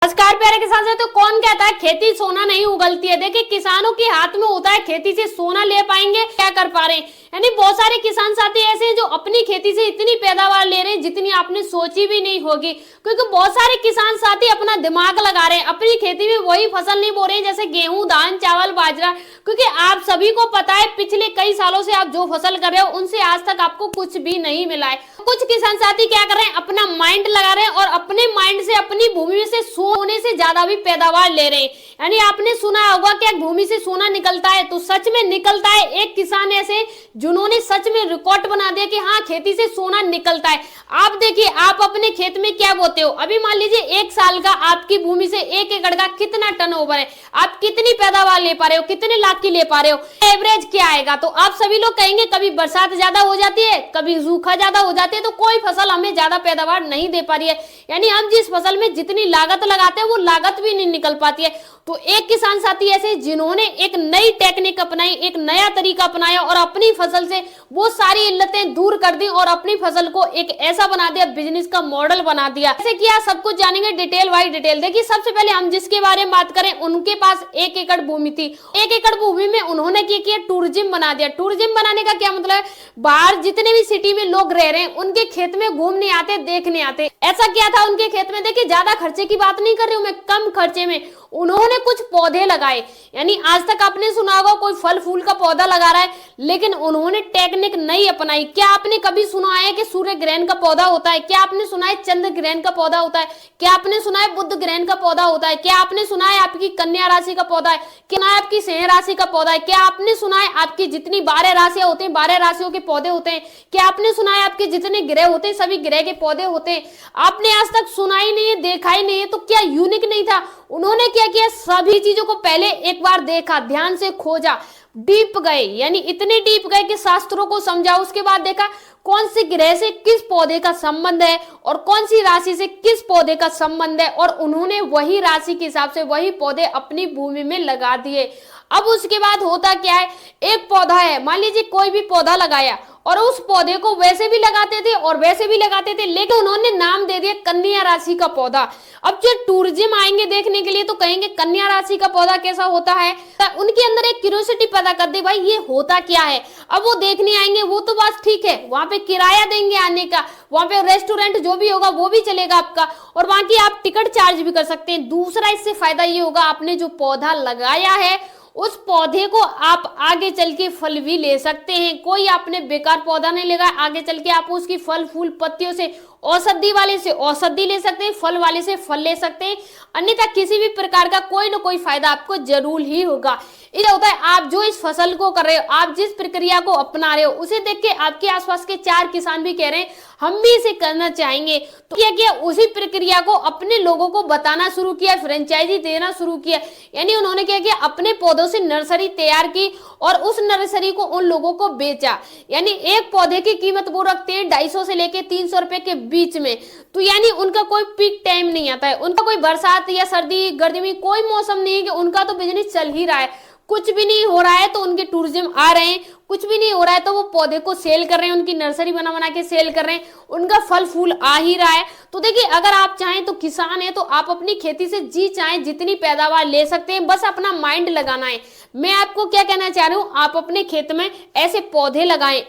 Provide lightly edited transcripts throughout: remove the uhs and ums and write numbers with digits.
नमस्कार प्यारे किसान साथियों। तो कौन कहता है खेती सोना नहीं उगलती है। देखिए किसानों के हाथ में होता है खेती से सोना ले पाएंगे क्या कर पा रहे हैं। यानी बहुत सारे किसान साथी ऐसे हैं जो अपनी खेती से इतनी पैदावार ले रहे हैं जितनी आपने सोची भी नहीं होगी, क्योंकि बहुत सारे किसान साथी अपना दिमाग लगा रहे हैं, अपनी खेती में वही फसल नहीं बो रहे हैं जैसे गेहूं, धान, चावल, बाजरा। क्योंकि आप सभी को पता है पिछले कई सालों से आप जो फसल कर रहे हो उनसे आज तक आपको कुछ भी नहीं मिला है। कुछ किसान साथी क्या कर रहे हैं, अपना माइंड लगा रहे हैं और अपने माइंड से अपनी भूमि से सोने से ज्यादा भी पैदावार ले रहे हैं। यानी आपने सुना होगा कि भूमि से सोना निकलता है, तो सच में निकलता है। एक किसान ऐसे जिन्होंने सच में रिकॉर्ड बना दिया कि हाँ खेती से सोना निकलता है। आप देखिए आप अपने खेत में क्या बोते हो। अभी मान लीजिए एक साल का आपकी भूमि से 1 एकड़ का कितना टर्नओवर है, आप कितनी पैदावार ले पा रहे हो, कितने लाख की ले पा रहे हो, एवरेज क्या आएगा। तो आप सभी लोग कहेंगे कभी बरसात ज्यादा हो जाती है, कभी सूखा ज्यादा हो जाती है, तो कोई फसल हमें ज्यादा पैदावार नहीं दे पा रही है। यानी हम जिस फसल में जितनी लागत लगाते हैं वो लागत भी नहीं निकल पाती है। तो एक किसान साथी ऐसे जिन्होंने एक नई टेक्निक अपनाई, एक नया तरीका अपनाया और अपनी फसल से वो सारी इल्लतें दूर कर दी और अपनी फसल को एक ऐसा बना दिया, बिजनेस का मॉडल बना दिया। ऐसे किया सब कुछ जानेंगे डिटेल बाय डिटेल। देखिए सबसे पहले हम जिसके बारे में बात करें, उनके पास 1 एकड़ भूमि थी। 1 एकड़ भूमि में उन्होंने क्या किया, टूरिज्म बना दिया। टूरिज्म बनाने का क्या मतलब है, बाहर जितने भी सिटी में लोग रह रहे हैं उनके खेत में घूमने आते, देखने आते। ऐसा क्या था उनके खेत में, देखिए ज्यादा खर्चे की बात नहीं कर रही हूँ मैं, कम खर्चे में उन्होंने कुछ पौधे लगाए। यानी आज तक आपने सुना होगा कोई फल फूल का पौधा लगा रहा है, लेकिन उन्होंने टेक्निक नहीं अपनाई। क्या आपने कभी सुना है कि सूर्य ग्रहण का पौधा होता है? क्या आपने सुना है चंद्र ग्रहण का पौधा होता है? क्या आपने सुना है बुध ग्रहण का पौधा होता है? क्या आपने सुना है आपकी कन्या राशि का पौधा है? क्या आपकी सिंह राशि का पौधा है? क्या आपने सुना है आपकी जितनी 12 राशियां होती हैं 12 राशियों के पौधे होते हैं? क्या आपने सुना है आपके जितने ग्रह होते हैं सभी ग्रह के पौधे होते हैं? आपने आज तक सुना ही नहीं है, देखा ही नहीं है, तो क्या यूनिक नहीं था? उन्होंने क्या किया, सभी चीजों को पहले एक बार देखा, ध्यान से खोजा, डीप गए, यानी इतने डीप गए कि शास्त्रों को समझा। उसके बाद देखा कौन से ग्रह से किस पौधे का संबंध है और कौन सी राशि से किस पौधे का संबंध है, और उन्होंने वही राशि के हिसाब से वही पौधे अपनी भूमि में लगा दिए। अब उसके बाद होता क्या है, एक पौधा है, मान लीजिए कोई भी पौधा लगाया और उस पौधे को वैसे भी लगाते थे और वैसे भी लगाते थे, लेकिन उन्होंने नाम दे दिया कन्या राशि का पौधा। अब जो टूरिज्म आएंगे देखने के लिए तो कहेंगे कन्या राशि का पौधा कैसा होता है, तो उनके अंदर एक क्यूरियोसिटी पैदा कर दे, भाई ये होता क्या है। अब वो देखने आएंगे, वो तो बात ठीक है, वहां पे किराया देंगे आने का, वहां पे रेस्टोरेंट जो भी होगा वो भी चलेगा आपका, और वहां की आप टिकट चार्ज भी कर सकते हैं। दूसरा इससे फायदा ये होगा, आपने जो पौधा लगाया है उस पौधे को आप आगे चल के फल भी ले सकते हैं। कोई आपने बेकार पौधा नहीं लगाया, आगे चल के आप उसकी फल फूल पत्तियों से औषधि वाले से औषधि ले सकते हैं, फल वाले से फल ले सकते हैं। अन्यथा किसी भी प्रकार का कोई ना कोई फायदा आपको जरूर ही होगा। ये होता है आप जो इस फसल को कर रहे हो, आप जिस प्रक्रिया को अपना रहे हो, उसे देख के आपके आसपास के 4 किसान भी कह रहे हैं हम भी इसे करना चाहेंगे। तो क्या किया, उसी प्रक्रिया को अपने लोगों को बताना शुरू किया, फ्रेंचाइजी देना शुरू किया। यानी उन्होंने क्या किया, अपने पौधों से नर्सरी तैयार की और उस नर्सरी को उन लोगों को बेचा। यानी एक पौधे की कीमत वो रखते हैं 250 से लेके 300 रुपए के बीच में। तो यानी उनका कोई पीक टाइम नहीं आता है, उनका कोई बरसात या सर्दी गर्मी कोई मौसम नहीं है कि उनका तो बिजनेस चल ही रहा है। कुछ भी नहीं हो रहा है तो उनके टूरिज्म आ रहे हैं, कुछ भी नहीं हो रहा है तो वो पौधे को सेल कर रहे हैं, उनकी नर्सरी बना बना के सेल कर रहे हैं, उनका फल फूल आ ही रहा है। तो देखिए अगर आप चाहें तो किसान है तो आप अपनी खेती से जी चाहें जितनी पैदावार ले सकते हैं, बस अपना माइंड लगाना है। मैं आपको क्या कहना चाह रही हूँ, आप अपने खेत में ऐसे पौधे लगाएं,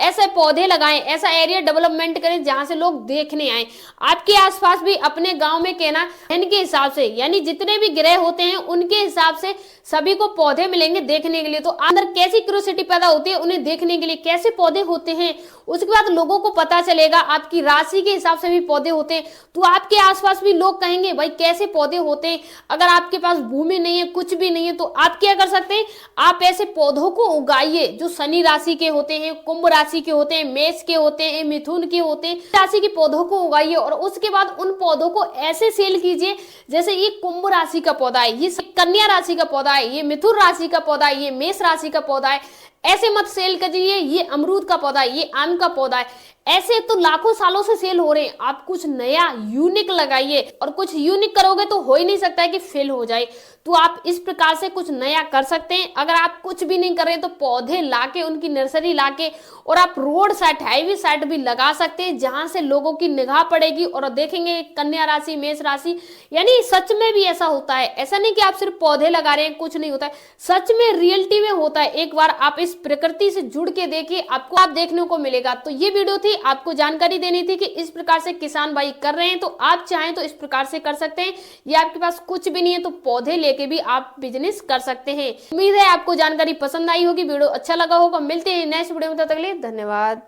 ऐसे पौधे लगाएं, ऐसा एरिया डेवलपमेंट करें जहां से लोग देखने आए। आपके आसपास भी अपने गांव में कहना इनके हिसाब से, यानी जितने भी ग्रह होते हैं उनके हिसाब से सभी को पौधे मिलेंगे देखने के लिए। तो अंदर कैसी क्यूरियोसिटी पैदा होती है उन्हें देखने के लिए, कैसे पौधे होते हैं। उसके बाद लोगों को पता चलेगा आपकी राशि के हिसाब से भी पौधे होते हैं, तो आपके आसपास भी लोग कहेंगे भाई कैसे पौधे होते हैं। अगर आपके पास भूमि नहीं है, कुछ भी नहीं है, तो आप क्या कर सकते हैं, आप ऐसे पौधों को उगाइए जो शनि राशि के होते हैं, कुंभ राशि के होते हैं, मेष के होते हैं, मिथुन के होते हैं, राशि के पौधों को उगाइए और उसके बाद उन पौधों को ऐसे सेल कीजिए जैसे ये कुंभ राशि का पौधा है, ये कन्या राशि का पौधा है, ये मिथुन राशि का पौधा है, ये मेष राशि का पौधा है। ऐसे मत सेल करिए ये अमरूद का पौधा है, ये आम का पौधा है। ऐसे तो लाखों सालों से सेल हो रहे हैं। आप कुछ नया यूनिक लगाइए, और कुछ यूनिक करोगे तो हो ही नहीं सकता है कि फेल हो जाए। तो आप इस प्रकार से कुछ नया कर सकते हैं। अगर आप कुछ भी नहीं कर रहे तो पौधे लाके, उनकी नर्सरी लाके, और आप रोड साइड, हाईवे साइड भी लगा सकते हैं, जहां से लोगों की निगाह पड़ेगी और देखेंगे कन्या राशि, मेष राशि। यानी सच में भी ऐसा होता है, ऐसा नहीं कि आप सिर्फ पौधे लगा रहे हैं कुछ नहीं होता है, सच में रियलिटी में होता है। एक बार आप इस प्रकृति से जुड़ के देखिए, आपको आप देखने को मिलेगा। तो ये वीडियो थी, आपको जानकारी देनी थी कि इस प्रकार से किसान भाई कर रहे हैं, तो आप चाहें तो इस प्रकार से कर सकते हैं। ये आपके पास कुछ भी नहीं है तो पौधे लेके भी आप बिजनेस कर सकते हैं। उम्मीद है आपको जानकारी पसंद आई होगी, वीडियो अच्छा लगा होगा। मिलते हैं नेक्स्ट वीडियो में, तब तक के लिए धन्यवाद।